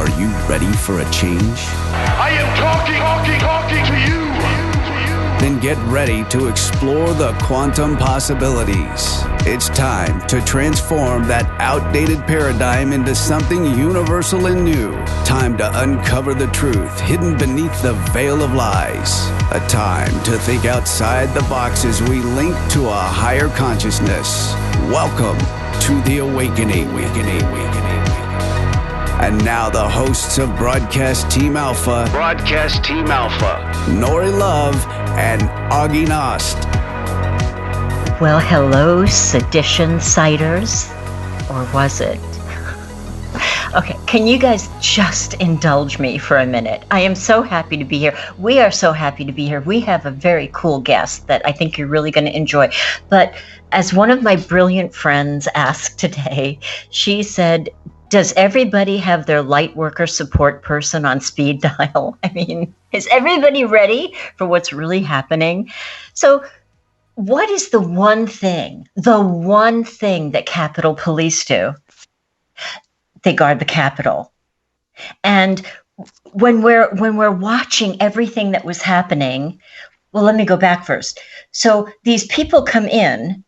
Are you ready for a change? I am talking to you. Then get ready to explore the quantum possibilities. It's time to transform that outdated paradigm into something universal and new. Time to uncover the truth hidden beneath the veil of lies. A time to think outside the box as we link to a higher consciousness. Welcome to the awakening. And now the hosts of Broadcast Team Alpha, Nori Love and Augie Nost. Well, hello, sedition siders, or was it? Okay, can you guys just indulge me for a minute? I am so happy to be here. We are so happy to be here. We have a very cool guest that I think you're really going to enjoy. But as one of my brilliant friends asked today, she said, does everybody have their light worker support person on speed dial? I mean, is everybody ready for what's really happening? So what is the one thing that Capitol Police do? They guard the Capitol. And when we're watching everything that was happening, well, let me go back first. So these people come in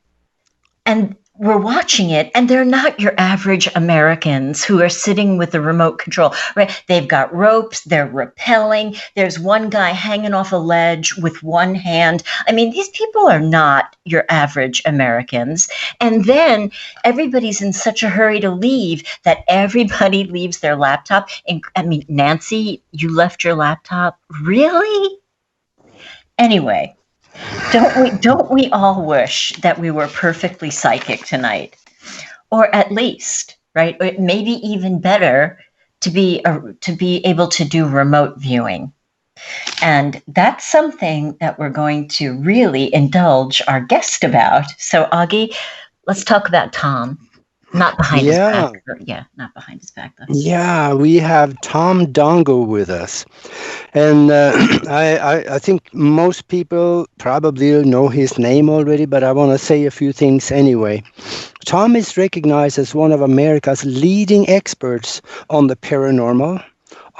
and we're watching it, and they're not your average Americans who are sitting with the remote control, right? They've got ropes, they're rappelling. There's one guy hanging off a ledge with one hand. I mean, these people are not your average Americans. And then everybody's in such a hurry to leave that everybody leaves their laptop. And I mean, Nancy, you left your laptop? Really? Anyway. Don't we all wish that we were perfectly psychic tonight? Or at least, right? Or maybe even better to be able to do remote viewing. And that's something that we're going to really indulge our guest about. So Augie, let's talk about Tom. Not behind his back. Not behind his back, though. Yeah, we have Tom Dongo with us. And I think most people probably know his name already, but I want to say a few things anyway. Tom is recognized as one of America's leading experts on the paranormal,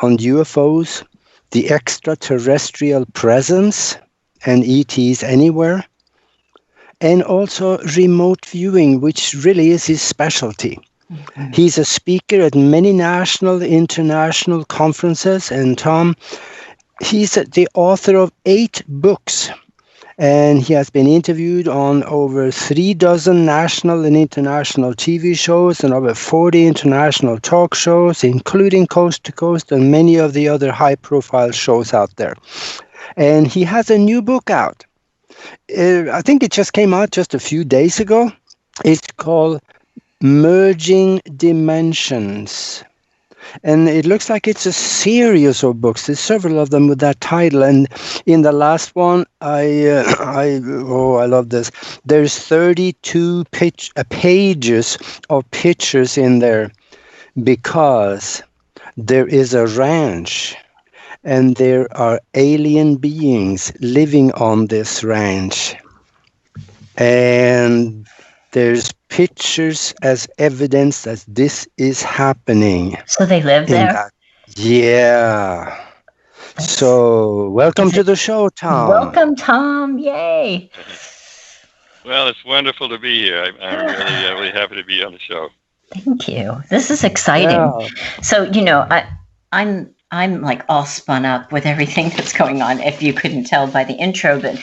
on UFOs, the extraterrestrial presence, and ETs anywhere, and also remote viewing, which really is his specialty. Mm-hmm. He's a speaker at many national, international conferences, and Tom, he's the author of 8 books, and he has been interviewed on over 36 national and international TV shows and over 40 international talk shows, including Coast to Coast and many of the other high-profile shows out there. And he has a new book out. I think it just came out just a few days ago. It's called Merging Dimensions. And it looks like it's a series of books. There's several of them with that title. And in the last one, I love this. There's 32 pages of pictures in there because there is a ranch. And there are alien beings living on this ranch. And there's pictures as evidence that this is happening. So they live there? Yeah. So welcome to the show, Tom. Welcome, Tom. Yay. Well, it's wonderful to be here. I'm really happy to be on the show. Thank you. This is exciting. Yeah. So, I'm like all spun up with everything that's going on, if you couldn't tell by the intro. But,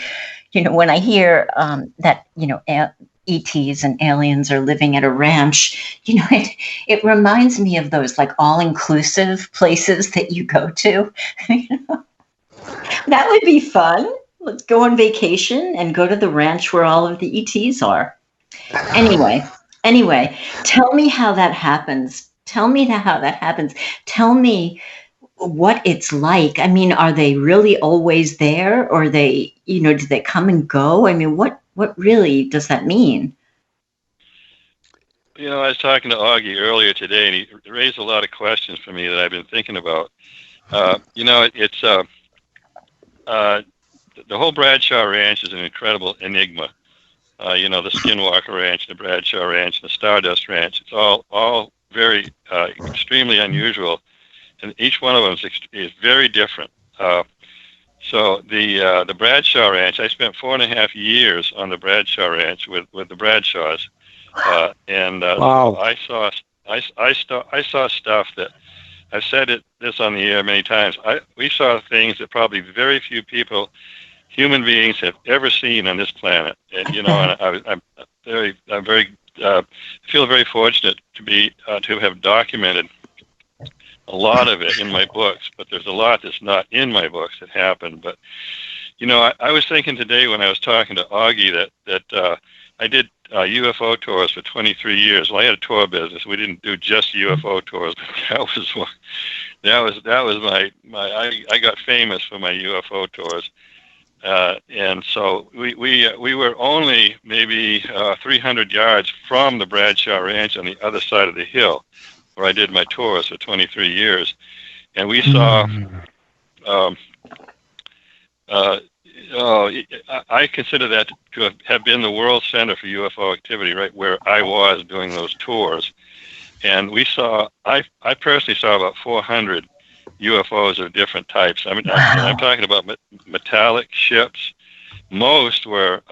when I hear that, ETs and aliens are living at a ranch, it reminds me of those like all-inclusive places that you go to. That would be fun. Let's go on vacation and go to the ranch where all of the ETs are. Anyway, tell me how that happens. Tell me what it's like. I mean, are they really always there, or do they come and go? I mean, what really does that mean? I was talking to Augie earlier today, and he raised a lot of questions for me that I've been thinking about. It's the whole Bradshaw Ranch is an incredible enigma. The Skinwalker Ranch, the Bradshaw Ranch, the Stardust Ranch. It's all very extremely unusual. and each one of them is very different. So the Bradshaw Ranch, I spent 4.5 years on the Bradshaw Ranch with the Bradshaws, and Wow. so I saw stuff that I've said this on the air many times. We saw things that probably very few people, human beings, have ever seen on this planet. And and I feel very fortunate to have documented a lot of it in my books. But there's a lot that's not in my books that happened. But I was thinking today when I was talking to Augie that I did UFO tours for 23 years. Well, I had a tour business. We didn't do just UFO tours. But that was my I got famous for my UFO tours. And so we were only maybe 300 yards from the Bradshaw Ranch on the other side of the hill, where I did my tours for 23 years, and we saw. I consider that to have been the world center for UFO activity, right where I was doing those tours, and we saw. I personally saw about 400 UFOs of different types. I mean, I'm talking about metallic ships. Most were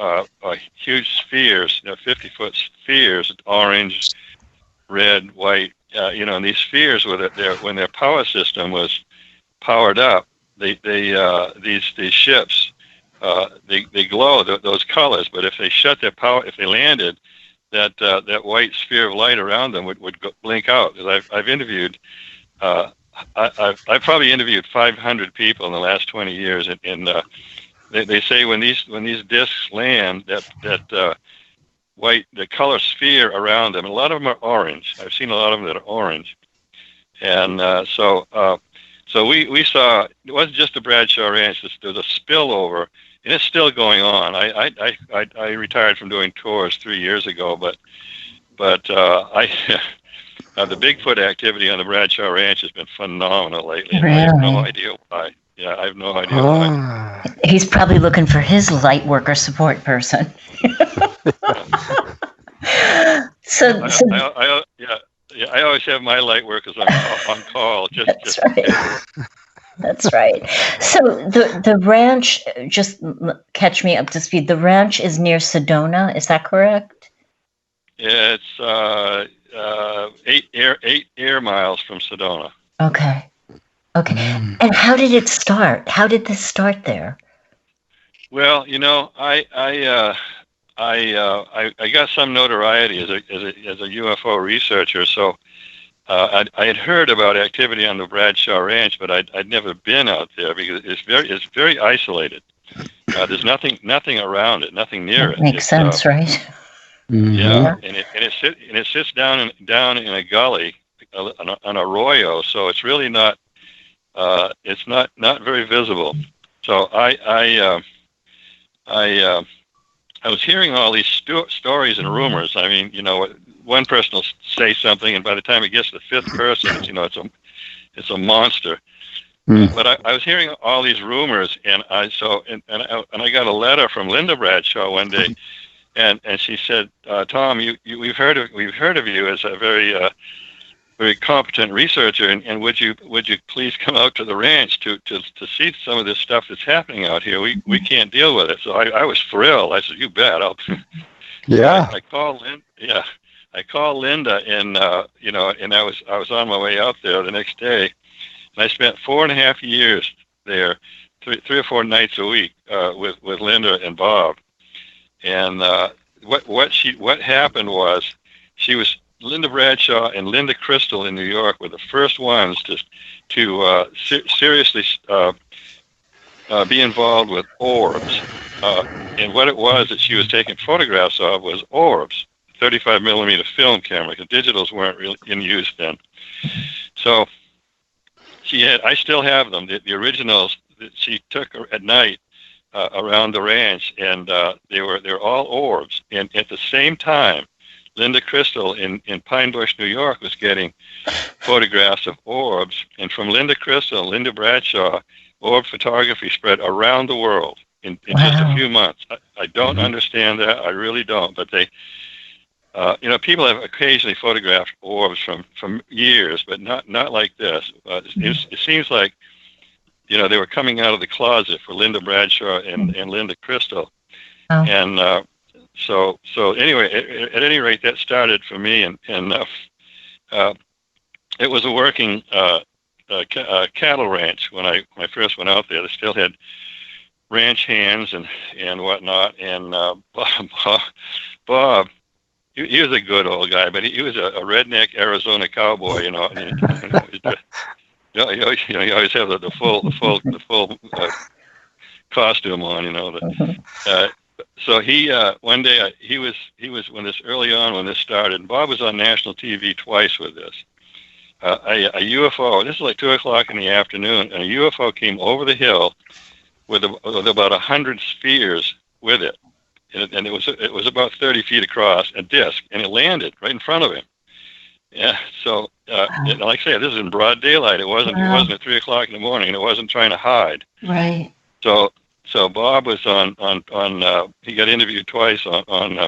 huge spheres, 50-foot spheres, orange, red, white. And these spheres, when their power system was powered up, these ships they glow those colors. But if they shut their power, if they landed, that white sphere of light around them would blink out. Because I've interviewed. I've probably interviewed 500 people in the last 20 years, and they say when these discs land, that white, the color sphere around them, a lot of them are orange. I've seen a lot of them that are orange, and so we saw it wasn't just the Bradshaw Ranch. There's a spillover, and it's still going on. I retired from doing tours 3 years ago, but the Bigfoot activity on the Bradshaw Ranch has been phenomenal lately. Really? I have no idea why. Yeah, I have no idea why. He's probably looking for his light worker support person. I always have my light workers on call. That's right. That's right. So the ranch, just catch me up to speed. The ranch is near Sedona. Is that correct? Yeah, it's 8 air miles from Sedona. Okay. And how did it start? How did this start there? Well, I got some notoriety as a UFO researcher, so I had heard about activity on the Bradshaw Ranch, but I'd never been out there because it's very isolated. There's nothing around it, nothing near it. Makes sense, right? Yeah, and it sits down in a gully, an arroyo, so it's really not it's not very visible. So I was hearing all these stories and rumors. I mean, one person will say something, and by the time it gets to the fifth person, it's a monster. But I was hearing all these rumors, and I got a letter from Linda Bradshaw one day. And she said, Tom, we've heard of you as a very competent researcher, and would you please come out to the ranch to see some of this stuff that's happening out here? We can't deal with it. So I was thrilled. I said, you bet. Yeah. I called Linda, and and I was on my way out there the next day, and I spent 4.5 years there, 3 or 4 nights a week with Linda and Bob. And what happened was Linda Bradshaw and Linda Crystal in New York were the first ones to seriously be involved with orbs. And what it was that she was taking photographs of was orbs, 35 millimeter film camera, because digitals weren't really in use then. So I still have them, the originals that she took at night. Around the ranch, and they're all orbs. And at the same time, Linda Crystal in Pine Bush, New York, was getting photographs of orbs. And from Linda Crystal, Linda Bradshaw, orb photography spread around the world in just a few months. I don't understand that. I really don't. But people have occasionally photographed orbs from years, but not like this. It seems like, they were coming out of the closet for Linda Bradshaw and Linda Crystal. Oh. And so anyway, at any rate, that started for me, and it was a working cattle ranch when I first went out there. They still had ranch hands and whatnot. And Bob, he was a good old guy, but he was a redneck Arizona cowboy, And you always have the full costume on, So he one day he was when this started. And Bob was on national TV twice with this. A UFO. This is like 2:00 in the afternoon, and a UFO came over the hill with about 100 spheres with it, and it was about 30 feet across, a disc, and it landed right in front of him. Yeah. So, like I say, this is in broad daylight. It wasn't at 3:00 in the morning. It wasn't trying to hide. Right. So Bob was on he got interviewed twice on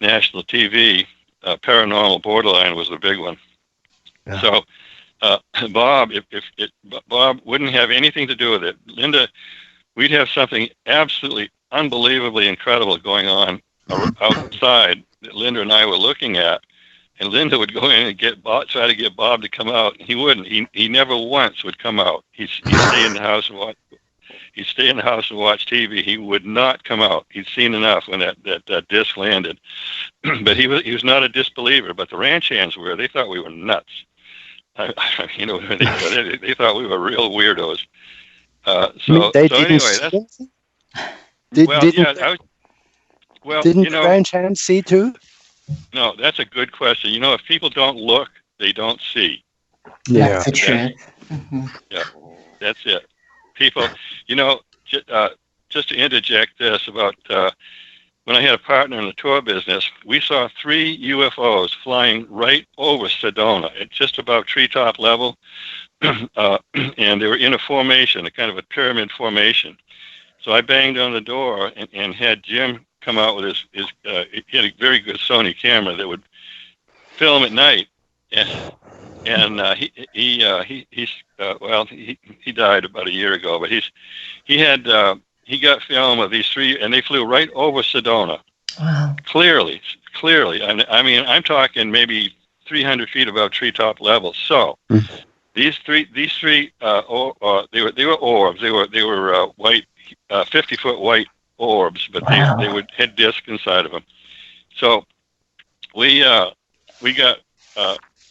national TV. Paranormal Borderline was the big one. Yeah. So Bob, if Bob wouldn't have anything to do with it, Linda, we'd have something absolutely unbelievably incredible going on outside that Linda and I were looking at, and Linda would go in and try to get Bob to come out. He wouldn't. He never once would come out. He'd stay in the house and watch. He'd stay in the house and watch TV. He would not come out. He'd seen enough when that disc landed. But he was not a disbeliever. But the ranch hands were. They thought we were nuts. They thought we were real weirdos. Didn't the ranch hands see too? No, that's a good question. If people don't look, they don't see. Yeah, that's true. Yeah, that's it. People, just to interject this about when I had a partner in the tour business, we saw 3 UFOs flying right over Sedona at just about treetop level, and they were in a formation, a kind of a pyramid formation. So I banged on the door and had Jim come out with his he had a very good Sony camera that would film at night, and he died about a year ago, but he got film of these 3, and they flew right over Sedona. Wow. Clearly. I mean, I'm talking maybe 300 feet above treetop level. So these three, they were orbs. They were white, 50-foot white orbs, but they had discs inside of them. So we got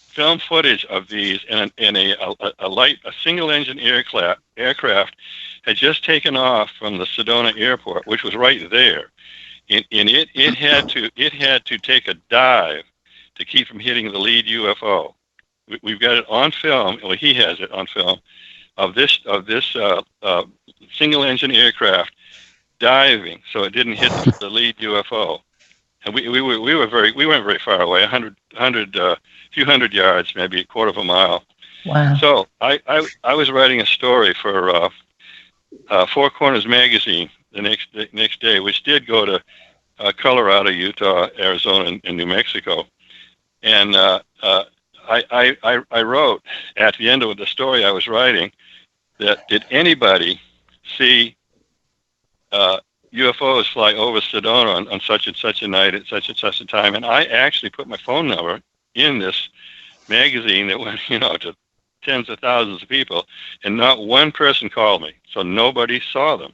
film footage of these, and a single engine aircraft had just taken off from the Sedona airport, which was right there, and it had to take a dive to keep from hitting the lead UFO. We've got it on film. Well, he has it on film of this single engine aircraft diving, so it didn't hit the lead UFO. And we weren't very far away, a few hundred yards, maybe a quarter of a mile. Wow. So I was writing a story for Four Corners magazine the next day, which did go to Colorado, Utah, Arizona, and New Mexico. And I wrote at the end of the story I was writing that did anybody see UFOs fly over Sedona on such and such a night at such and such a time? And I actually put my phone number in this magazine that went, to tens of thousands of people, and not one person called me. So nobody saw them,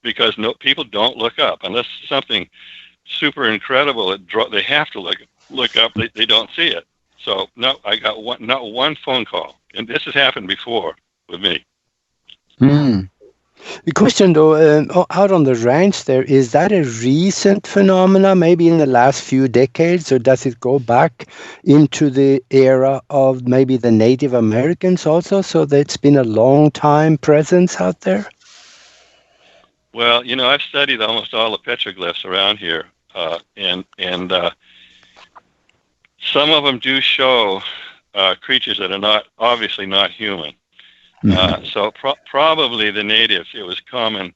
because people don't look up unless something super incredible. They have to look up. They don't see it. So I got not one phone call, and this has happened before with me. The question, though, out on the ranch there, is that a recent phenomena, maybe in the last few decades, or does it go back into the era of maybe the Native Americans also, so that it's been a long time presence out there? Well, I've studied almost all the petroglyphs around here, and some of them do show creatures that are obviously not human. Probably the natives. It was common.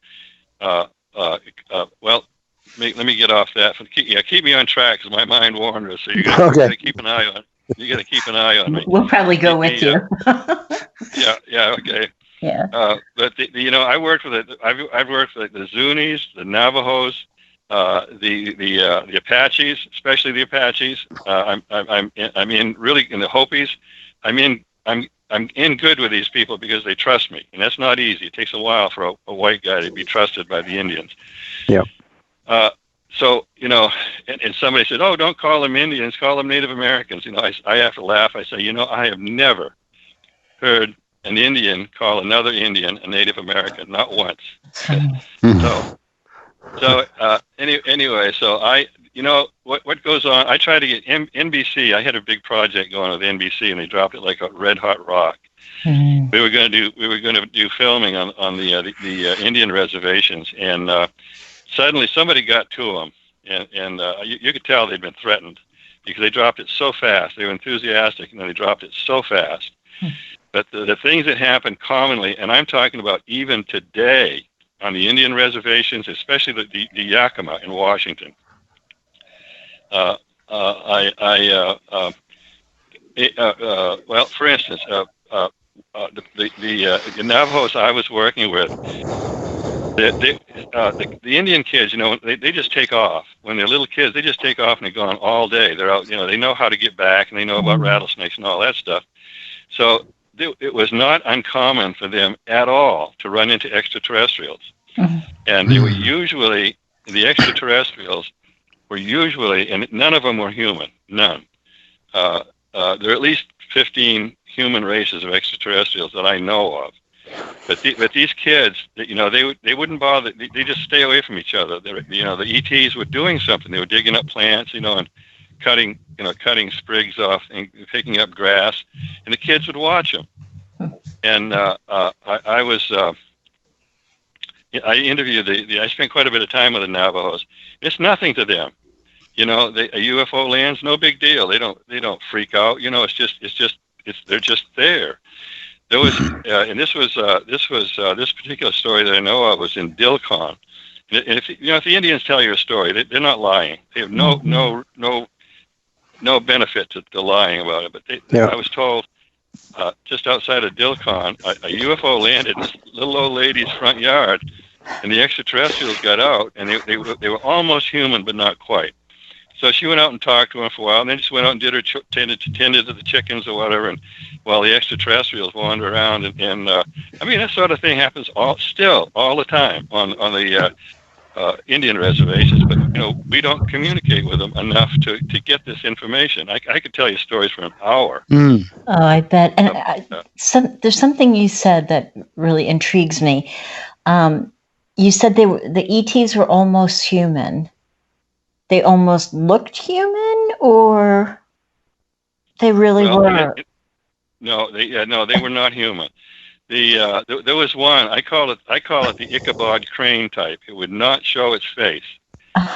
let me get off that. Keep me on track because my mind wanders. So you gotta keep an eye on. You gotta keep an eye on me. We'll probably go with you. Yeah. Okay. Yeah. But I worked with I've worked with the Zunis, the Navajos, the Apaches, especially the Apaches. I'm in really in the Hopis. I'm in good with these people because they trust me, and that's not easy. It takes a while for a white guy to be trusted by the Indians. Yeah. So and somebody said, "Oh, don't call them Indians, call them Native Americans." I have to laugh. I say, I have never heard an Indian call another Indian a Native American, not once. Anyway, so what goes on? I try to get NBC. I had a big project going with NBC, and they dropped it like a red hot rock. We were going to do filming on the Indian reservations, and suddenly somebody got to them, and you could tell they'd been threatened because they dropped it so fast. They were enthusiastic, and then they dropped it so fast. But the things that happen commonly, and I'm talking about even today on the Indian reservations, especially the Yakima in Washington. Well, for instance, the Navajos I was working with, the Indian kids, they just take off. When they're little kids, they just take off and they're gone all day. They're out, they know how to get back, and they know about rattlesnakes and all that stuff. So it was not uncommon for them at all to run into extraterrestrials. And they were usually, the extraterrestrials were usually, and none of them were human, none. There are at least 15 human races of extraterrestrials that I know of. But these kids, they wouldn't bother. They just stay away from each other. The ETs were doing something. They were digging up plants, and cutting sprigs off and picking up grass, and the kids would watch them. And I interviewed I spent quite a bit of time with the Navajos. It's nothing to them. A UFO lands, no big deal. They don't freak out. They're just there. There was, and this particular story that I know of was in Dilcon. And if the Indians tell you a story, they're not lying. They have no benefit to lying about it. But I was told just outside of Dilcon, a UFO landed in this little old lady's front yard, and the extraterrestrials got out, and they were almost human, but not quite. So she went out and talked to him for a while, and then just went out and did her tended to the chickens or whatever, and while the extraterrestrials wander around, and that sort of thing happens all the time on the Indian reservations, but we don't communicate with them enough to get this information. I could tell you stories for an hour. Oh, I bet. And there's something you said that really intrigues me. You said the ETs were almost human. They almost looked human, or they really were? They were not human. There was one, I call it the Ichabod Crane type. It would not show its face.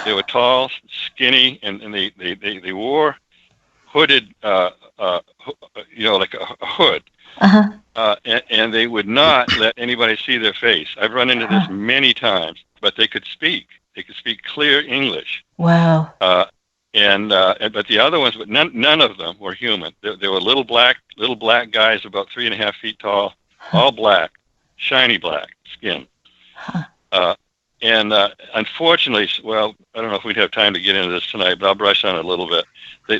They were tall, skinny, and they wore hooded, like a hood. And they would not let anybody see their face. I've run into this many times, but they could speak. They could speak clear English. Wow. But the other ones, but none of them were human. They were little black guys about 3.5 feet tall, all black, shiny black skin. And unfortunately, well, I don't know if we'd have time to get into this tonight, but I'll brush on it a little bit.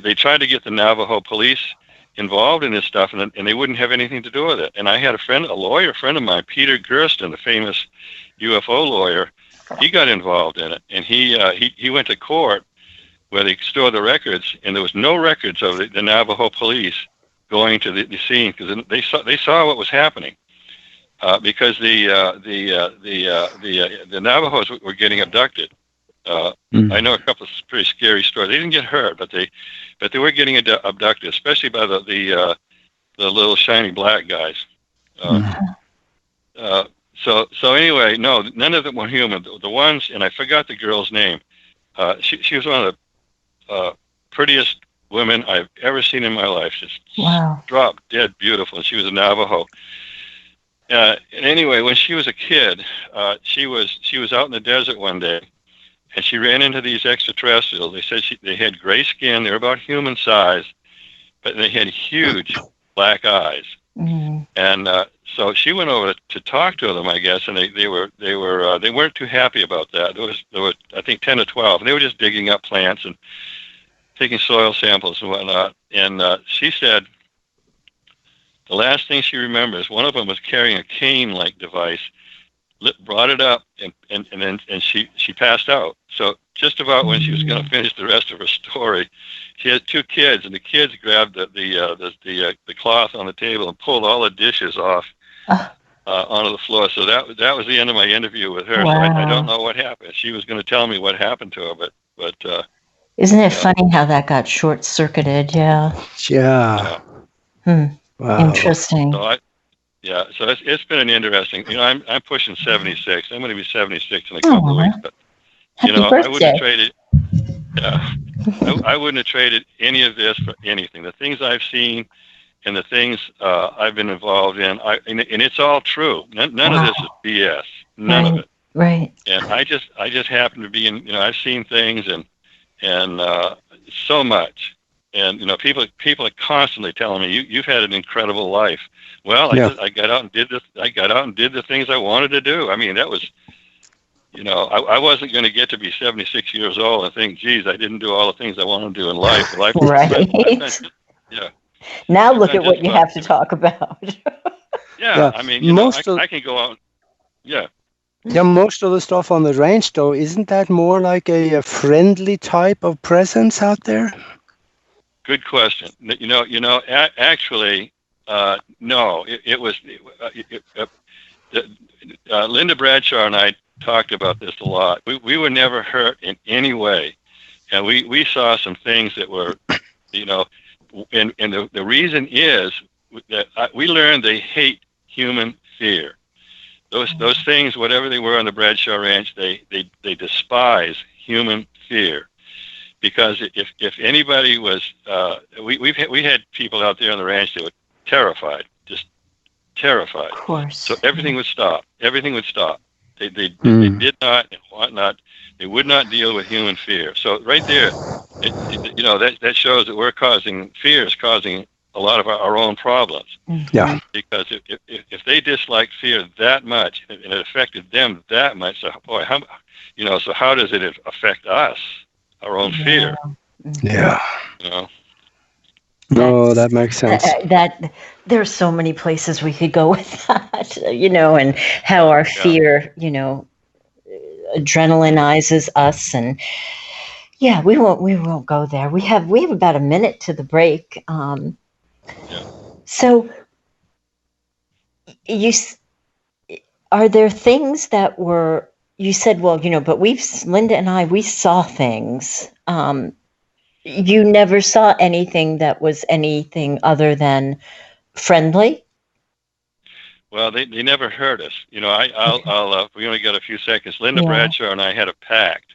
They tried to get the Navajo police involved in this stuff, and they wouldn't have anything to do with it. And I had a lawyer friend of mine, Peter Gersten, the famous UFO lawyer. He got involved in it, and he went to court where they store the records, and there was no records of the Navajo police going to the scene because they saw what was happening. Because the Navajos were getting abducted. I know a couple of pretty scary stories. They didn't get hurt, but they were getting abducted, especially by the little shiny black guys. So anyway, no, none of them were human. The ones, and I forgot the girl's name. She was one of the prettiest women I've ever seen in my life. Just drop dead beautiful. And she was a Navajo. Anyway, when she was a kid, she was out in the desert one day, and she ran into these extraterrestrials. They said they had gray skin. They were about human size, but they had huge black eyes. Mm-hmm. And so she went over to talk to them, I guess, and they weren't too happy about that. There were I think 10 or 12, and they were just digging up plants and taking soil samples and whatnot. And she said the last thing she remembers, one of them was carrying a cane-like device, brought it up, and then she passed out. So just about when she was going to finish the rest of her story, she had 2 kids, and the kids grabbed the cloth on the table and pulled all the dishes off onto the floor. So that was the end of my interview with her. Wow. So I don't know what happened. She was going to tell me what happened to her, but isn't it funny how that got short-circuited? Yeah. Yeah. Wow. Interesting. So so it's been an interesting. I'm pushing 76. I'm going to be 76 in a couple of weeks. But Happy I birthday. wouldn't have traded. Yeah, I wouldn't have traded any of this for anything. The things I've seen and the things I've been involved in, and it's all true. None of this is BS. None of it. Right. And I just happen to be in. I've seen things and so much. And people are constantly telling me, "You've had an incredible life." Well, I got out and did this. I got out and did the things I wanted to do. I mean, that was, I wasn't going to get to be 76 years old and think, "Geez, I didn't do all the things I wanted to do in life." Right. Yeah. Now look at what you have to talk about. Yeah. I mean, I can go out. Yeah. Yeah, most of the stuff on the range, though, isn't that more like a friendly type of presence out there? Good question. Actually, no. It was Linda Bradshaw and I talked about this a lot. We were never hurt in any way, and we saw some things that were, and the reason is that we learned they hate human fear. Those things, whatever they were on the Bradshaw Ranch, they despise human fear. Because if anybody was, we had people out there on the ranch that were terrified, just terrified. Of course. So everything would stop. Everything would stop. They did not and whatnot. They would not deal with human fear. So right there, that shows that fear is causing a lot of our own problems. Yeah. Because if they disliked fear that much and it affected them that much, so boy, so how does it affect us? Our own fear. Yeah. No, that makes sense. That there's so many places we could go with that, and how our fear, adrenalinizes us, and we won't go there. We have about a minute to the break. So, are there things that were? You said, well, but Linda and I, we saw things. You never saw anything that was anything other than friendly? Well, they never hurt us. I'll we only got a few seconds. Linda Bradshaw and I had a pact.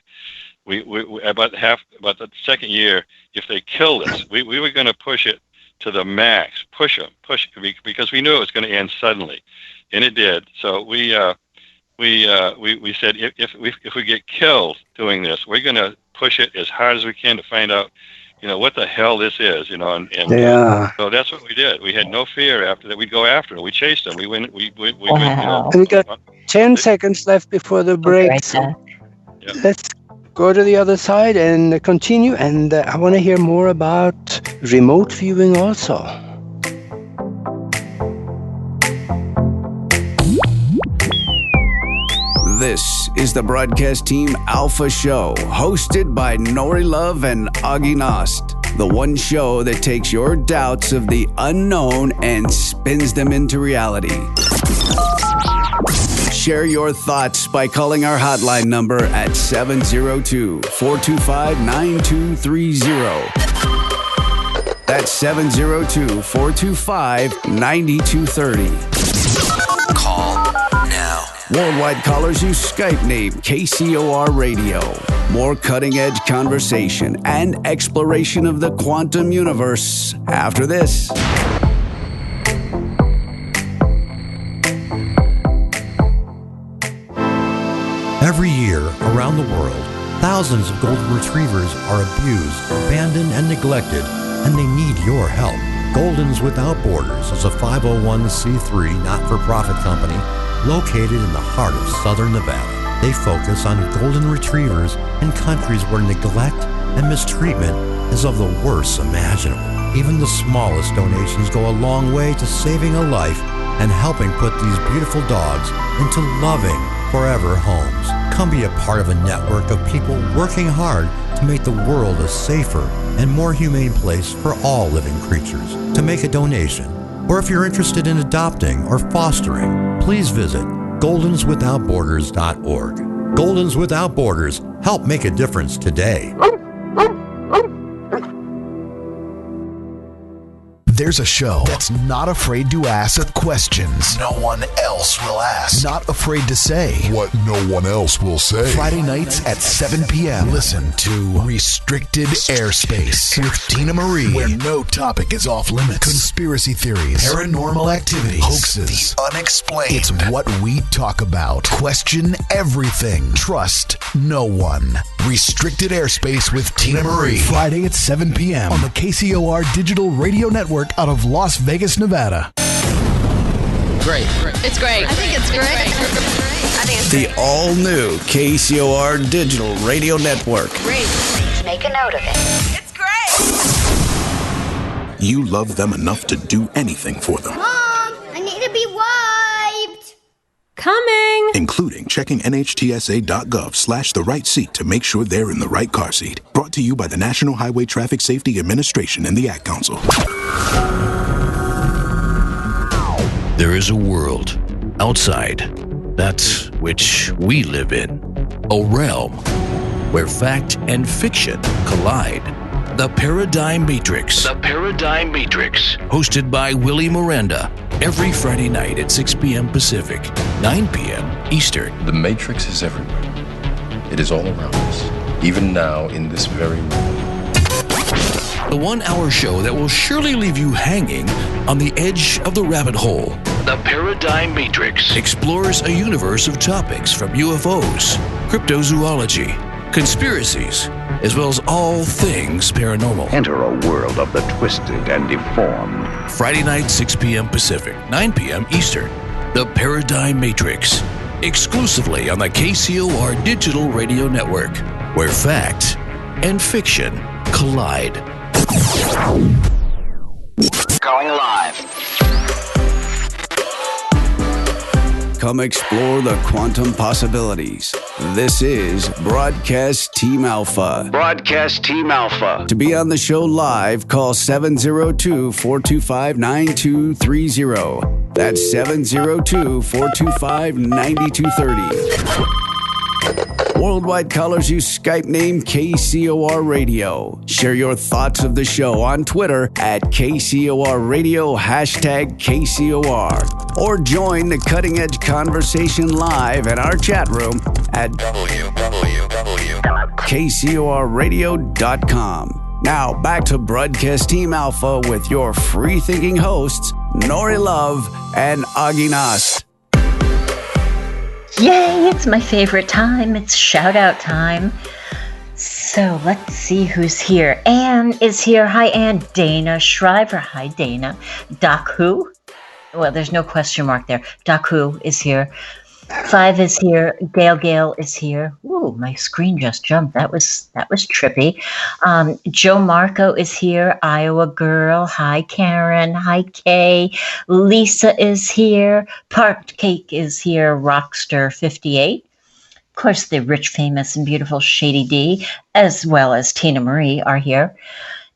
We about the second year, if they killed us, we were going to push it to the max, push them, because we knew it was going to end suddenly, and it did. So we said if we get killed doing this, we're going to push it as hard as we can to find out, what the hell this is, so that's what we did. We had no fear after that. We'd go after it. We chased them. We went. We went. And we got 10 seconds left before the break. So let's go to the other side and continue. And I want to hear more about remote viewing also. This is the Broadcast Team Alpha Show, hosted by Nori Love and Augie Nost. The one show that takes your doubts of the unknown and spins them into reality. Share your thoughts by calling our hotline number at 702-425-9230. That's 702-425-9230. Call now. Worldwide callers use Skype name KCOR Radio. More cutting-edge conversation and exploration of the quantum universe after this. Every year around the world, Thousands of golden retrievers are abused, abandoned, and neglected, and they need your help. Goldens Without Borders is a 501c3 not-for-profit company located in the heart of southern Nevada. They focus on golden retrievers in countries where neglect and mistreatment is of the worst imaginable. Even the smallest donations go a long way to saving a life and helping put these beautiful dogs into loving, forever homes. Come be a part of a network of people working hard to make the world a safer and more humane place for all living creatures. To make a donation, or if you're interested in adopting or fostering, please visit goldenswithoutborders.org. Goldens Without Borders, help make a difference today. There's a show that's not afraid to ask questions no one else will ask. Not afraid to say What no one else will say. Friday nights at 7 p.m. Listen to Restricted Airspace with Tina Marie, where no topic is off limits. Conspiracy theories, paranormal activity, hoaxes, the unexplained. It's what we talk about. Question everything. Trust no one. Restricted Airspace with Tina Marie. Friday at 7 p.m. on the KCOR Digital Radio Network out of Las Vegas, Nevada. Great. It's great. I think it's great. I think it's The all-new KCOR Digital Radio Network. great. Make a note of it. It's great. You love them enough to do anything for them, Mom, I need to be wiped. Coming. including checking nhtsa.gov/the right seat to make sure they're in the right car seat. Brought to you by the National Highway Traffic Safety Administration and the Ad Council. There is a world outside that which we live in, a realm where fact and fiction collide. The Paradigm Matrix. The Paradigm Matrix. Hosted by Willie Miranda. Every Friday night at 6 p.m. Pacific, 9 p.m. Eastern. The Matrix is everywhere. It is all around us, even now in this very moment. The 1-hour show that will surely leave you hanging on the edge of the rabbit hole. The Paradigm Matrix explores a universe of topics from UFOs, cryptozoology, conspiracies, as well as all things paranormal. Enter a world of the twisted and deformed. Friday night, 6 p.m. Pacific, 9 p.m. Eastern. The Paradigm Matrix, exclusively on the KCOR Digital Radio Network, where fact and fiction collide. Going live. Come explore the quantum possibilities. This is Broadcast Team Alpha. Broadcast Team Alpha. To be on the show live, call 702-425-9230. That's 702-425-9230. Worldwide callers use Skype name KCOR Radio. Share your thoughts of the show on Twitter at KCOR Radio, #KCOR. Or join the cutting edge conversation live in our chat room at KCORradio.com. Now back to Broadcast Team Alpha with your free thinking hosts, Nori Love and Augie Nast. Yay, it's my favorite time. It's shout out time. So let's see who's here. Anne is here. Hi, Anne. Dana Shriver. Hi, Dana. Doc Who? Well, there's no question mark there. Doc Who is here. 5 is here. Gail is here. Ooh, my screen just jumped. That was trippy. Joe Marco is here. Iowa Girl. Hi, Karen. Hi, Kay. Lisa is here. Part Cake is here. Rockster 58. Of course, the rich, famous, and beautiful Shady D, as well as Tina Marie, are here.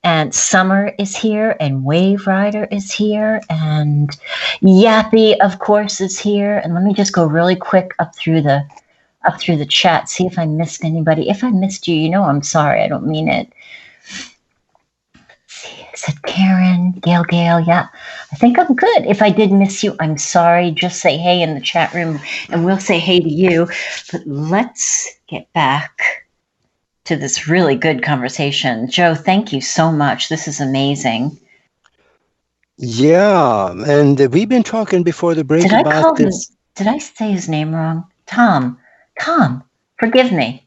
And Summer is here, and Wave Rider is here, and Yappy, of course, is here. And let me just go really quick up through the chat, see if I missed anybody. If I missed you, I'm sorry. I don't mean it. Let's see, is it Karen, Gail? Yeah, I think I'm good. If I did miss you, I'm sorry. Just say hey in the chat room, and we'll say hey to you. But let's get back to this really good conversation. Joe, thank you so much. This is amazing. Yeah, and we've been talking before the break about this. Did I say his name wrong? Tom, forgive me.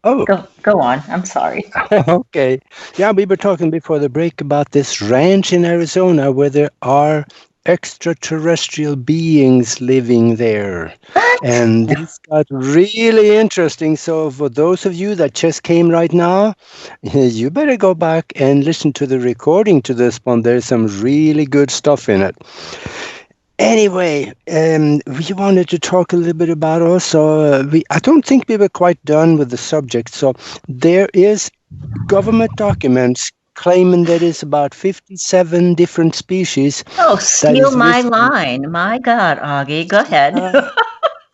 Oh, Go on. I'm sorry. okay. Yeah, we were talking before the break about this ranch in Arizona where there are extraterrestrial beings living there. And this got really interesting. So for those of you that just came right now, you better go back and listen to the recording to this one. There's some really good stuff in it. Anyway, we wanted to talk a little bit about also, I don't think we were quite done with the subject. So there is government documents claiming that it's about 57 different species. Oh, steal my line. My God, Augie, go ahead.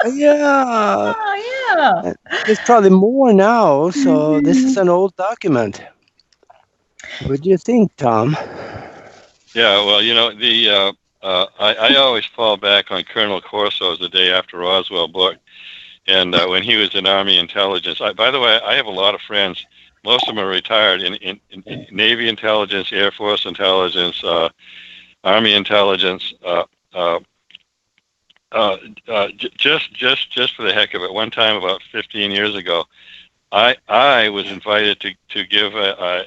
Yeah. Oh, yeah. There's probably more now, so this is an old document. What do you think, Tom? Yeah, well, I always fall back on Colonel Corso's The Day After Roswell book, and when he was in Army intelligence. By the way, I have a lot of friends. Most of them are retired in Navy intelligence, Air Force intelligence, Army intelligence. Just for the heck of it, one time about 15 years ago, I was invited to give a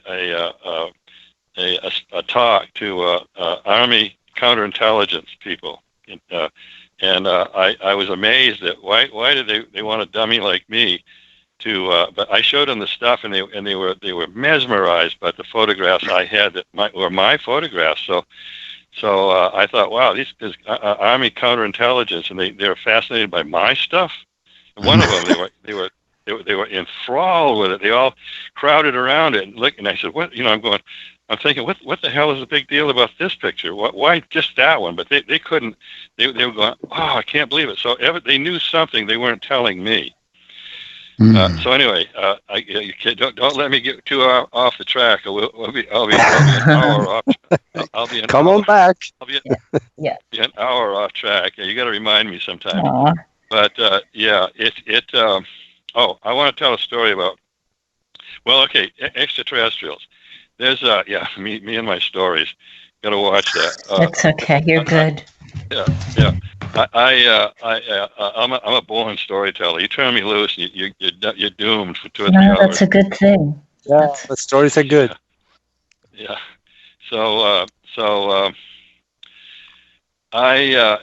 talk to Army counterintelligence people, and I was amazed at why did they want a dummy like me to? But I showed them the stuff, and they were mesmerized by the photographs I had that were my photographs. So I thought, wow, these Army counterintelligence, and they were fascinated by my stuff. And one of them, they were enthralled with it. They all crowded around it and looked. And I said, what? I'm thinking, what the hell is the big deal about this picture? Why just that one? But they couldn't. They were going, oh, I can't believe it. So they knew something they weren't telling me. So anyway, don't let me get too off the track. I'll be an hour off. I'll be an Come hour, on back. I'll be an hour off track. You got to remind me sometime. Aww. But I want to tell a story about. Well, okay, extraterrestrials. There's me and my stories. Got to watch that. That's okay. You're good. Yeah. I'm a born storyteller. You turn me loose, you're doomed for 2 or 3 hours. No, that's a good thing. Yeah, the stories are good. Yeah. So I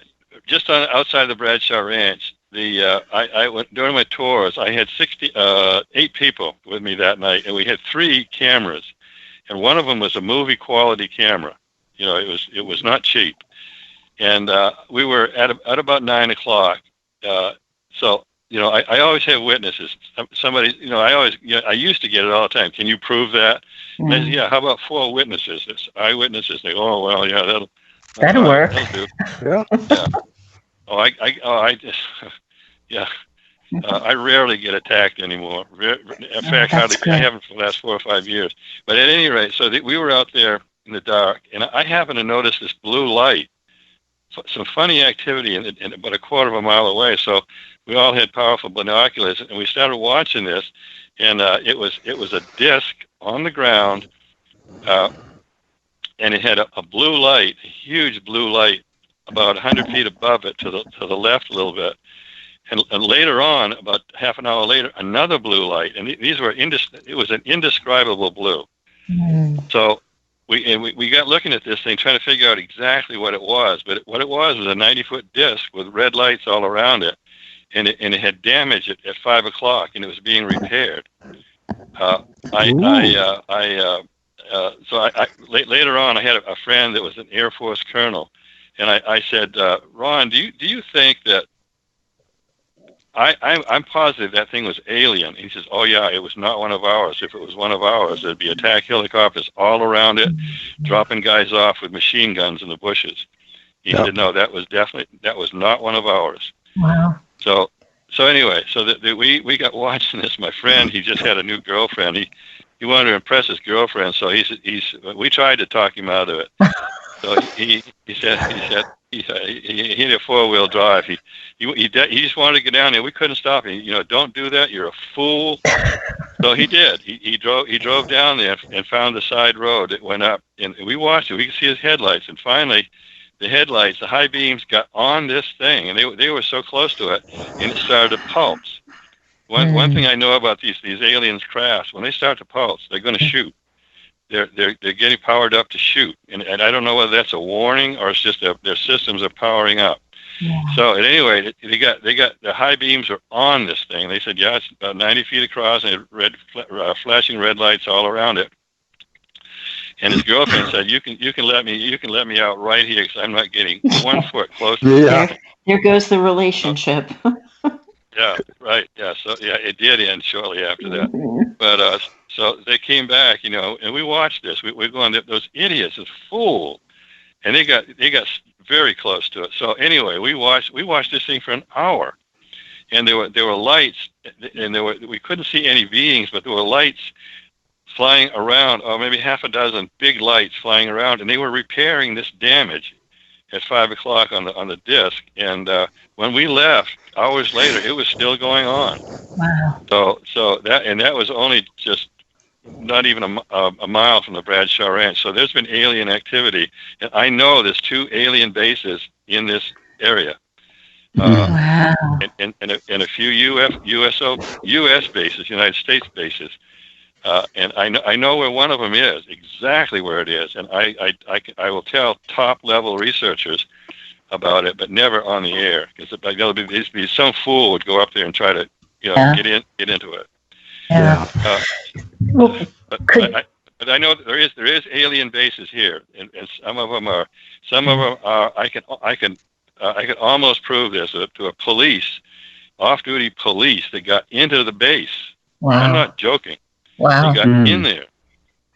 just outside the Bradshaw Ranch. I went during my tours. I had 8 people with me that night, and we had 3 cameras, and one of them was a movie quality camera. It was not cheap. And we were at about 9 o'clock. So I always have witnesses. Somebody, I used to get it all the time. Can you prove that? And I said, yeah. How about 4 witnesses? It's eyewitnesses. They go, oh well, yeah, that'll work. That'll do. Yeah. I rarely get attacked anymore. In fact, I haven't for the last 4 or 5 years. But at any rate, so we were out there in the dark, and I happened to notice this blue light. Some funny activity in about a quarter of a mile away. So we all had powerful binoculars, and we started watching this. And it was a disc on the ground, and it had a blue light, a huge blue light, about 100 feet above it to the left a little bit. And later on, about half an hour later, another blue light, and these were it was an indescribable blue. So. We got looking at this thing, trying to figure out exactly what it was. But what it was a 90-foot disc with red lights all around it, and it had damage at 5 o'clock, and it was being repaired. Later on, I had a friend that was an Air Force colonel, and I said, Ron, do you think that I'm positive that thing was alien? He says, oh yeah, it was not one of ours. If it was one of ours, there'd be attack helicopters all around it, dropping guys off with machine guns in the bushes. He said, no, that was not one of ours. Wow. So anyway, we got watching this. My friend, he just had a new girlfriend. He wanted to impress his girlfriend, so we tried to talk him out of it. So he said he had a 4-wheel drive. He just wanted to get down there. We couldn't stop him. Don't do that. You're a fool. So he did. He drove down there and found the side road that went up. And we watched it. We could see his headlights. And finally, the high beams got on this thing, and they were so close to it, and it started to pulse. One thing I know about these aliens crafts, when they start to pulse, they're going to shoot. They're getting powered up to shoot, and I don't know whether that's a warning or it's just their systems are powering up. Yeah. So anyway, they got the high beams are on this thing. They said, yeah, it's about 90 feet across, and flashing red lights all around it. And his girlfriend said, "You can let me out right here because I'm not getting 1 foot closer." Yeah. There goes the relationship. Yeah, right. Yeah, so yeah, it did end shortly after that. But so they came back, and we watched this. We're going, those idiots, those fools, and they got very close to it. So anyway, we watched this thing for an hour, and there were lights, and we couldn't see any beings, but there were lights flying around, or maybe half a dozen big lights flying around, and they were repairing this damage at 5 o'clock on the disc. And when we left, hours later, it was still going on. Wow. So that was only just not even a mile from the Bradshaw Ranch. So there's been alien activity, and I know there's 2 alien bases in this area. Wow. And a few U.S. bases, United States bases. And I know where one of them is, exactly where it is, and I will tell top level researchers about it, but never on the air, because there'll be some fool would go up there and try to get into it. Yeah. But I know that there is alien bases here, and some of them are I can almost prove this to a police, off-duty police that got into the base. Wow. I'm not joking. Wow. They got in there,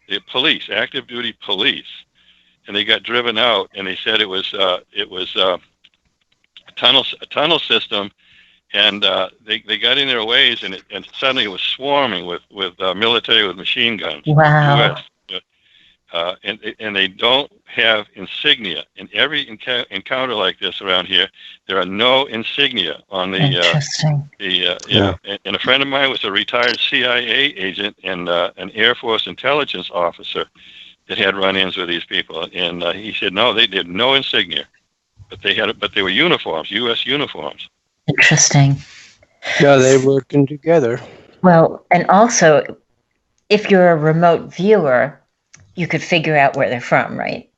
the police, active duty police, and they got driven out. And they said it was a tunnel system, and they got in their ways, and suddenly it was swarming with military with machine guns. Wow. US. And they don't have insignia. In every encounter like this around here, there are no insignia on the. Interesting. And a friend of mine was a retired CIA agent and an Air Force intelligence officer that had run-ins with these people, and he said no, they did no insignia, but they were uniforms, U.S. uniforms. Interesting. Yeah, they working together. Well, and also, if you're a remote viewer, you could figure out where they're from, right?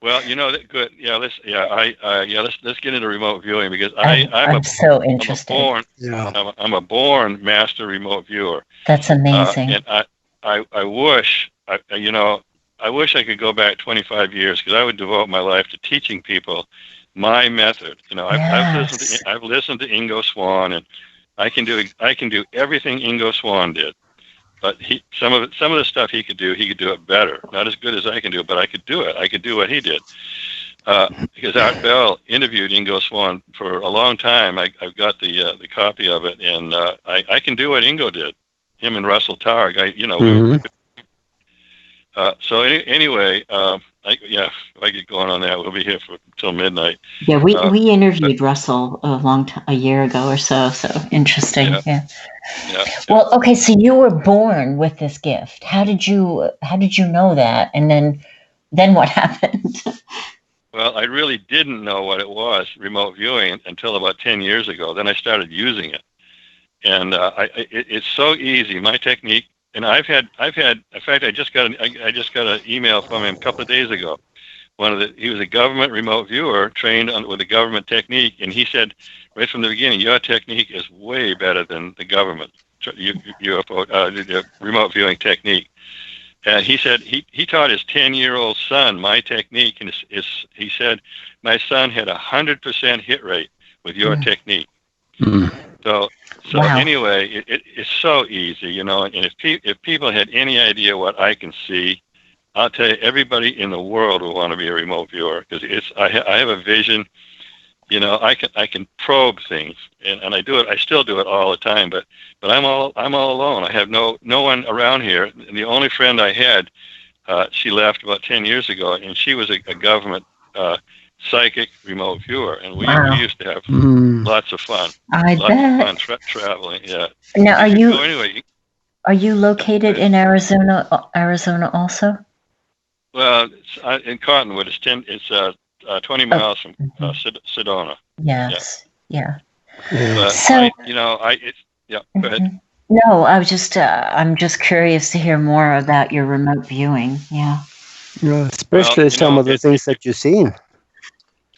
Well, good. Yeah, let's get into remote viewing, because I'm so interested. I'm a born master remote viewer. That's amazing. And I wish I could go back 25 years, because I would devote my life to teaching people my method. I've listened to Ingo Swann, and I can do everything Ingo Swann did. But some of the stuff he could do it better. Not as good as I can do it, but I could do it. I could do what he did. Because Art Bell interviewed Ingo Swann for a long time. I've got the copy of it, and I can do what Ingo did. Him and Russell Targ. So anyway, if I get going on that, we'll be here till midnight. Yeah, we interviewed Russell a year ago or so. So interesting. Yeah. Well, okay. So you were born with this gift. How did you know that? And then what happened? Well, I really didn't know what it was, remote viewing, until about 10 years ago. Then I started using it, and it's so easy. My technique. And I've had. In fact, I just got an email from him a couple of days ago. He was a government remote viewer trained with a government technique, and he said right from the beginning, your technique is way better than the government UFO the remote viewing technique. And he said he taught his 10-year-old son my technique, and he said my son had 100% hit rate with your technique. So wow. Anyway, it's so easy, and if people had any idea what I can see, I'll tell you, everybody in the world will want to be a remote viewer, because I have a vision. I can probe things, and I do it. I still do it all the time, but I'm all alone. I have no one around here. And the only friend I had, she left about 10 years ago, and she was a government psychic remote viewer, and we used to have lots of fun. Lots of fun traveling. Yeah. Now, are you located in Arizona also? Well, it's in Cottonwood. It's 20 miles from Sedona. Yes. Yeah. But So, go ahead. no, I was just, I'm just curious to hear more about your remote viewing. Yeah. Especially some of the things that you've seen.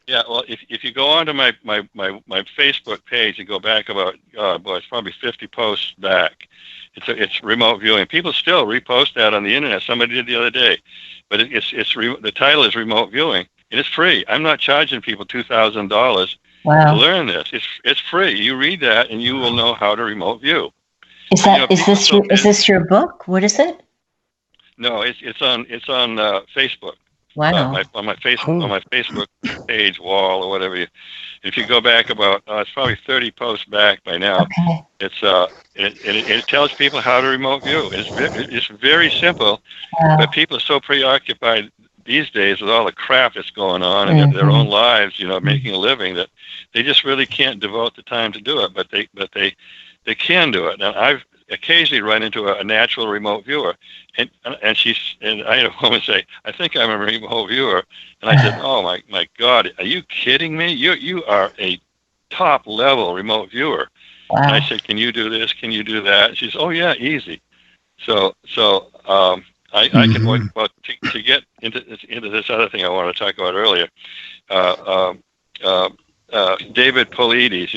Yeah, well, if you go onto my Facebook page and go back about, it's probably 50 posts back. It's remote viewing. People still repost that on the internet. Somebody did the other day, but the title is remote viewing, and it's free. I'm not charging people $2,000 to learn this. It's free. You read that, and you will know how to remote view. Is this your book? What is it? No, it's on Facebook. Wow. On my Facebook page wall or whatever. If you go back about, it's probably 30 posts back by now. Okay. It tells people how to remote view. It's very simple, but people are so preoccupied these days with all the crap that's going on in their own lives, making a living, that they just really can't devote the time to do it. But they can do it. And I've occasionally run into a natural remote viewer, and I had a woman say, "I think I'm a remote viewer," and I said, "Oh my God, are you kidding me? You are a top level remote viewer." Wow. And I said, "Can you do this? Can you do that?" And she said, "Oh yeah, easy." So I can work. But to get into this other thing I wanted to talk about earlier, David Paulides,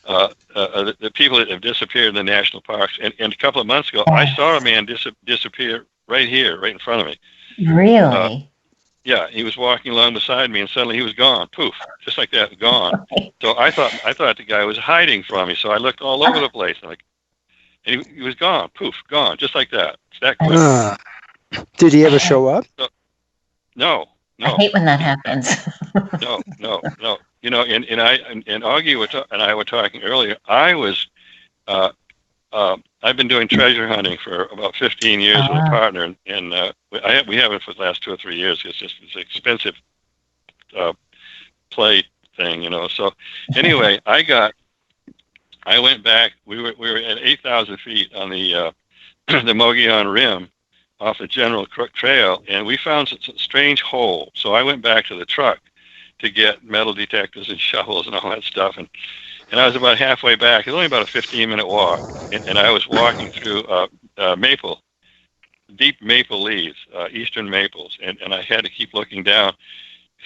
the people that have disappeared in the national parks, and a couple of months ago, I saw a man disappear right here, right in front of me. Really? Yeah, he was walking along beside me, and suddenly he was gone. Poof, just like that, gone. So I thought the guy was hiding from me. So I looked all over the place, and he was gone. Poof, gone, just like that. It's that quick. Did he ever show up? No. I hate when that happens. No. And Augie and I were talking earlier. I've been doing treasure hunting for about 15 years with a partner, and we haven't for the last 2 or 3 years. It's an expensive play thing, So anyway, I went back. We were at 8,000 feet on the the Mogollon Rim off the General Crook Trail, and we found some strange hole. So I went back to the truck to get metal detectors and shovels and all that stuff, and I was about halfway back. It was only about a 15-minute walk, and I was walking through deep maple leaves, eastern maples, and I had to keep looking down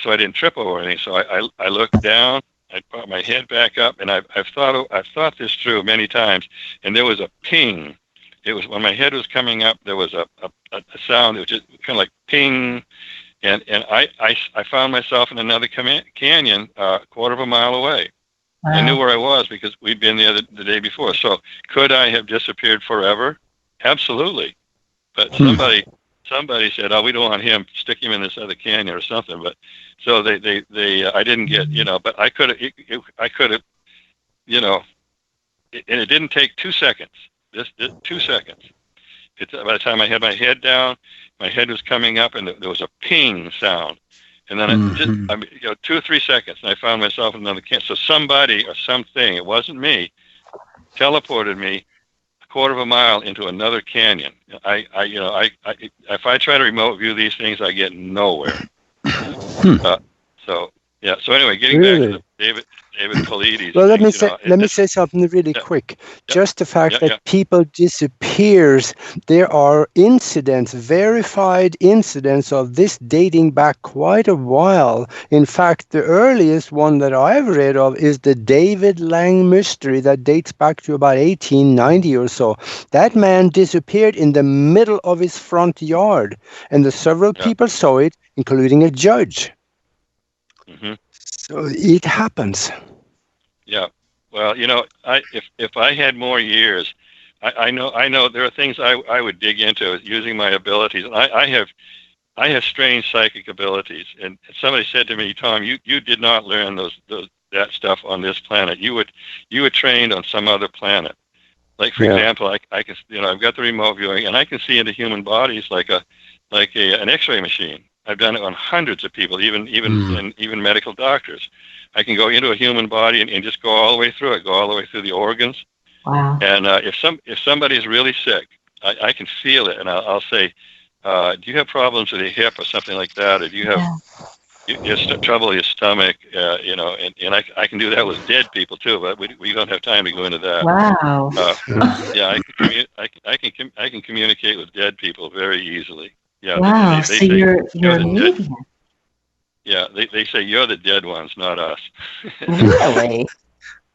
so I didn't trip over anything. So I looked down, I brought my head back up, and I've thought this through many times, and there was a ping. It was when my head was coming up. There was a sound. It was just kind of like ping, and I found myself in another canyon, a quarter of a mile away. Wow. I knew where I was because we'd been the day before. So could I have disappeared forever? Absolutely. But somebody said, "Oh, we don't want him. Stick him in this other canyon or something." But so they I didn't get, But I could have, and it didn't take 2 seconds. Just 2 seconds. By the time I had my head down, my head was coming up, and there was a ping sound, and then 2 or 3 seconds, and I found myself in another canyon. So somebody or something, it wasn't me, teleported me a quarter of a mile into another canyon. If I try to remote view these things, I get nowhere. So anyway, getting back to David Paulides. Well, let me say something really quick. Just the fact that people disappears, there are incidents, verified incidents of this dating back quite a while. In fact, the earliest one that I've read of is the David Lang mystery that dates back to about 1890 or so. That man disappeared in the middle of his front yard, and several people saw it, including a judge. Mm-hmm. So it happens. Yeah. Well, if I had more years, I know there are things I would dig into using my abilities. And I have strange psychic abilities. And somebody said to me, "Tom, you did not learn that stuff on this planet. You were trained on some other planet." Like for example, I can, I've got the remote viewing, and I can see into human bodies like an X-ray machine. I've done it on hundreds of people, even medical doctors. I can go into a human body and just go all the way through it, go all the way through the organs. Wow. And if somebody is really sick, I can feel it, and I'll say, "Do you have problems with your hip or something like that? Or do you have trouble with your stomach, and I can do that with dead people too, but we don't have time to go into that. Wow. Yeah, I can communicate with dead people very easily. Yeah. Wow. They So say, you're a the medium. Yeah, they say you're the dead ones, not us. Really?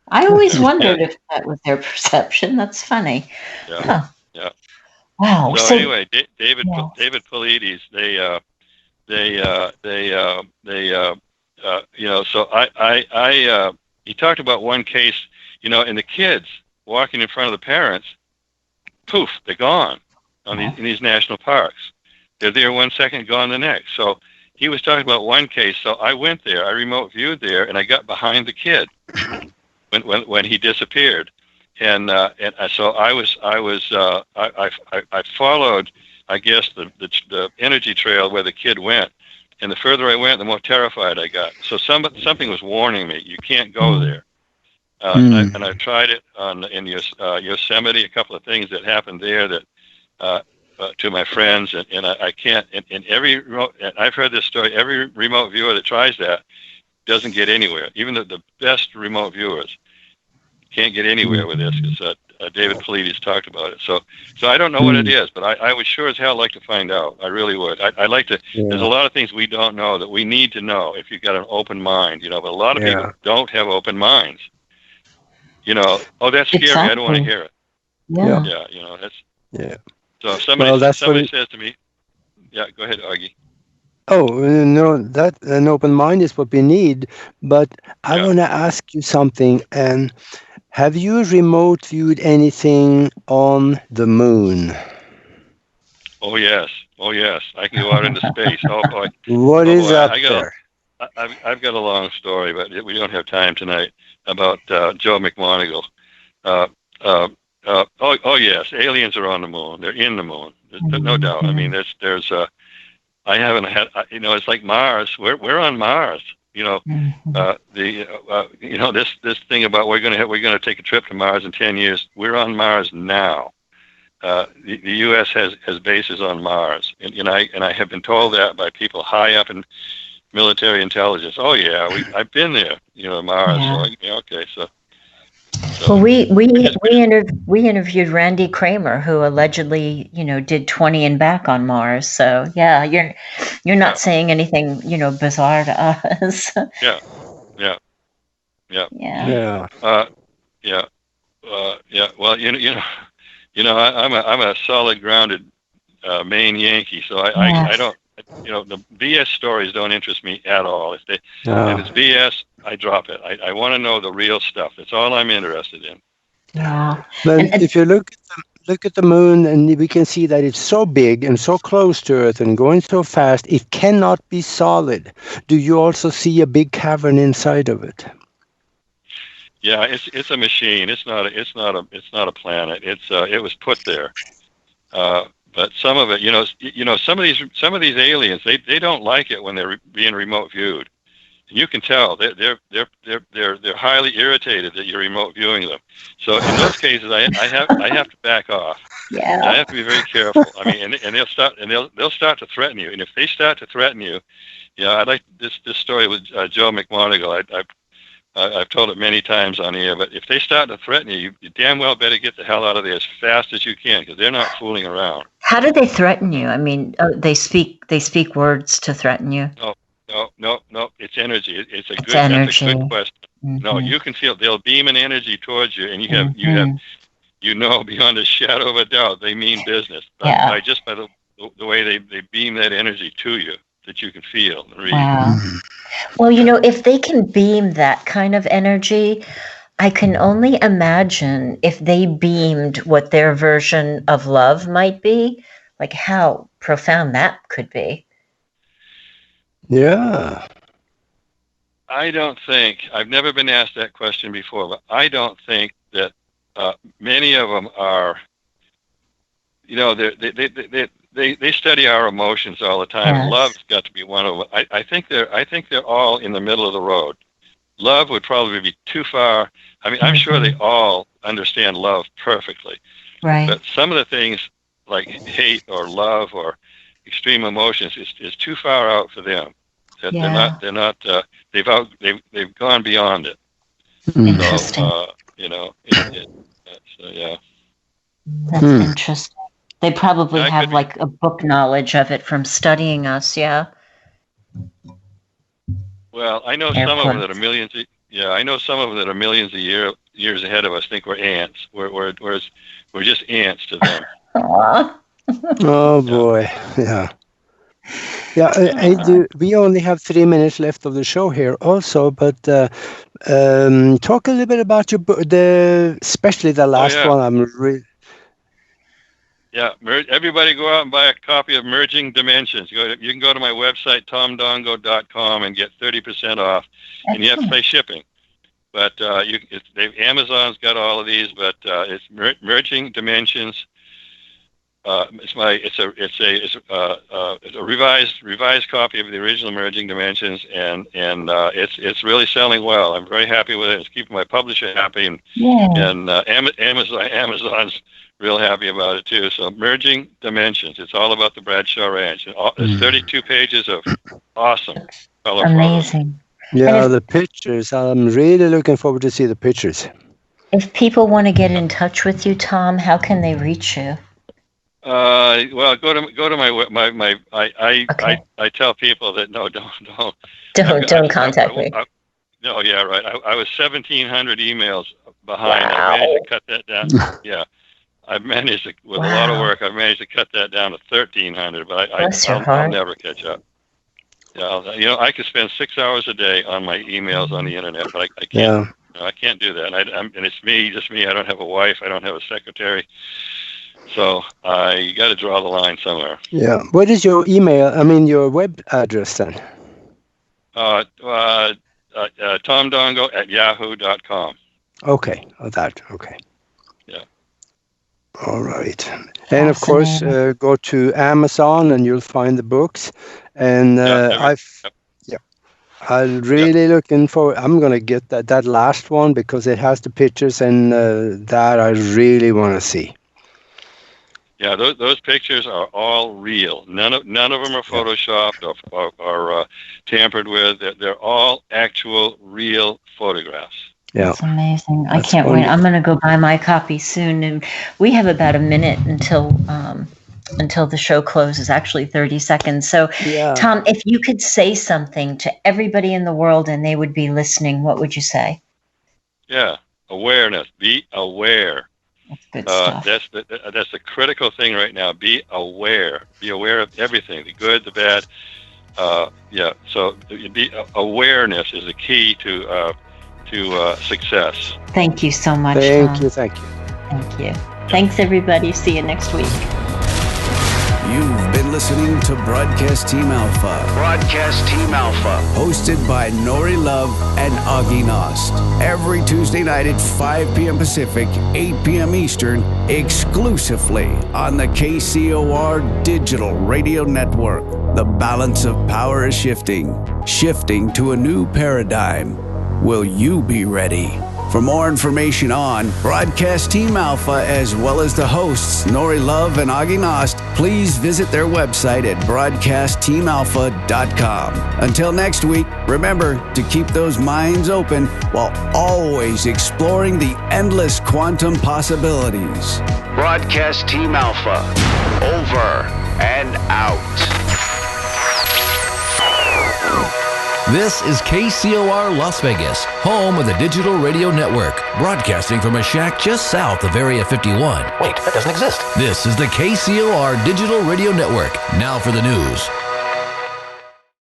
I always wondered if that was their perception. That's funny. Yeah. Huh. Yeah. Wow. So anyway, David Paulides, he talked about one case, and the kids walking in front of the parents, poof, they're gone in these national parks. They're there 1 second, gone the next. So he was talking about one case. So I went there, I remote viewed there, and I got behind the kid when he disappeared. And so I followed, I guess, the energy trail where the kid went, and the further I went, the more terrified I got. So something was warning me, you can't go there. And I tried it in Yosemite, a couple of things that happened there that to my friends, and I can't. And I've heard this story. Every remote viewer that tries that doesn't get anywhere. Even the best remote viewers can't get anywhere with this, because David Paulides talked about it. So I don't know what it is, but I would sure as hell like to find out. I really would. I'd like to. Yeah. There's a lot of things we don't know that we need to know if you've got an open mind. But a lot of people don't have open minds. Oh, that's scary. Exactly. I don't want to hear it. Yeah. Yeah. That's. Yeah. So if somebody says to me, yeah, go ahead, Augie. Oh, no, that an open mind is what we need. But I want to ask you something. And have you remote viewed anything on the moon? Oh yes. I can go out into space. Oh boy. What is up there? I've got a long story, but we don't have time tonight about Joe McMoneagle. Oh yes, aliens are on the moon. They're in the moon. There's no doubt. I mean, there's I haven't had. It's like Mars. We're on Mars. This thing about we're gonna take a trip to Mars in 10 years. We're on Mars now. The U.S. has bases on Mars, and I have been told that by people high up in military intelligence. Oh yeah, I've been there. Mars. Yeah. So, okay, so. Well, we interviewed Randy Kramer, who allegedly, did 20 and back on Mars. So yeah, you're not saying anything, bizarre to us. Yeah. Well, I'm a solid, grounded Maine Yankee, so I don't. The BS stories don't interest me at all. If it's BS, I drop it. I want to know the real stuff. That's all I'm interested in. Yeah. But if you look at the moon, and we can see that it's so big and so close to Earth and going so fast, it cannot be solid. Do you also see a big cavern inside of it? Yeah, it's a machine. It's not a planet. It was put there. But some of it, some of these aliens, they don't like it when they're being remote viewed. And you can tell they're highly irritated that you're remote viewing them. So in those cases, I have to back off. Yeah. I have to be very careful. I mean, and they'll start to threaten you. And if they start to threaten you, I like this story with Joe McMoneagle. I've told it many times on here, but if they start to threaten you, you damn well better get the hell out of there as fast as you can, because they're not fooling around. How do they threaten you? I mean, they speak words to threaten you. No. It's energy. That's a good question. Mm-hmm. No, you can feel they'll beam an energy towards you, and you have beyond a shadow of a doubt they mean business. By the way they beam that energy to you, that you can feel and read. Wow. Well, if they can beam that kind of energy, I can only imagine if they beamed what their version of love might be, like how profound that could be. Yeah. I don't think, I've never been asked that question before, but I don't think that many of them are, they study our emotions all the time. Yes. Love's got to be one of them. I think they're all in the middle of the road. Love would probably be too far. I mean, I'm sure they all understand love perfectly. Right. But some of the things like hate or love or extreme emotions is too far out for them. They're not. They've gone beyond it. Interesting. So, so yeah. That's interesting. They probably have like a book knowledge of it from studying us. Yeah. Well, I know some of them that are millions. I know some of them that are millions of years ahead of us. Think we're ants. We're just ants to them. Oh boy, yeah. We only have 3 minutes left of the show here, also. But talk a little bit about your book, especially the last one. I'm really. Yeah, everybody go out and buy a copy of Merging Dimensions. You can go to my website, tomdongo.com, and get 30% off. And you have to pay shipping. But Amazon's got all of these, but it's Merging Dimensions. It's a revised copy of the original Merging Dimensions, and it's really selling well. I'm very happy with it. It's keeping my publisher happy, and Amazon's real happy about it too. So Merging Dimensions. It's all about the Bradshaw Ranch. And there's 32 pages of awesome color amazing. Photos. Yeah, the pictures. I'm really looking forward to see the pictures. If people want to get in touch with you, Tom, how can they reach you? Well, go to my I tell people that don't contact me. No, yeah, right. I was 1,700 emails behind. Wow. I managed to cut that down. Yeah. I've managed to, with a lot of work, I've managed to cut that down to 1,300, but I'll never catch up. Yeah, I could spend 6 hours a day on my emails on the internet, but I can't. Yeah. I can't do that. And it's just me. I don't have a wife. I don't have a secretary. So I got to draw the line somewhere. Yeah. What is your email? I mean, your web address then? TomDongo@yahoo.com. Okay. Okay. Yeah. All right. And of course, go to Amazon and you'll find the books. And I'm really looking for. I'm gonna get that last one because it has the pictures, and that I really want to see. Yeah, those pictures are all real. None of them are photoshopped or tampered with. They're all actual, real photographs. Yeah, that's amazing. I can't wait. I'm going to go buy my copy soon, and we have about a minute until the show closes. Actually, 30 seconds. So, Tom, if you could say something to everybody in the world and they would be listening, what would you say? Yeah, awareness. Be aware. That's good stuff. That's the critical thing right now. Be aware. Be aware of everything, the good, the bad. So awareness is the key to success. Thank you so much, Tom. Thank you. Thanks, everybody. See you next week. You've been listening to Broadcast Team Alpha. Broadcast Team Alpha. Hosted by Nori Love and Augie Nost. Every Tuesday night at 5 p.m. Pacific, 8 p.m. Eastern, exclusively on the KCOR Digital Radio Network. The balance of power is shifting to a new paradigm. Will you be ready? For more information on Broadcast Team Alpha, as well as the hosts, Nori Love and Augie Nost, please visit their website at broadcastteamalpha.com. Until next week, remember to keep those minds open while always exploring the endless quantum possibilities. Broadcast Team Alpha. Over and out. This is KCOR Las Vegas, home of the Digital Radio Network, broadcasting from a shack just south of Area 51. Wait, that doesn't exist. This is the KCOR Digital Radio Network. Now for the news.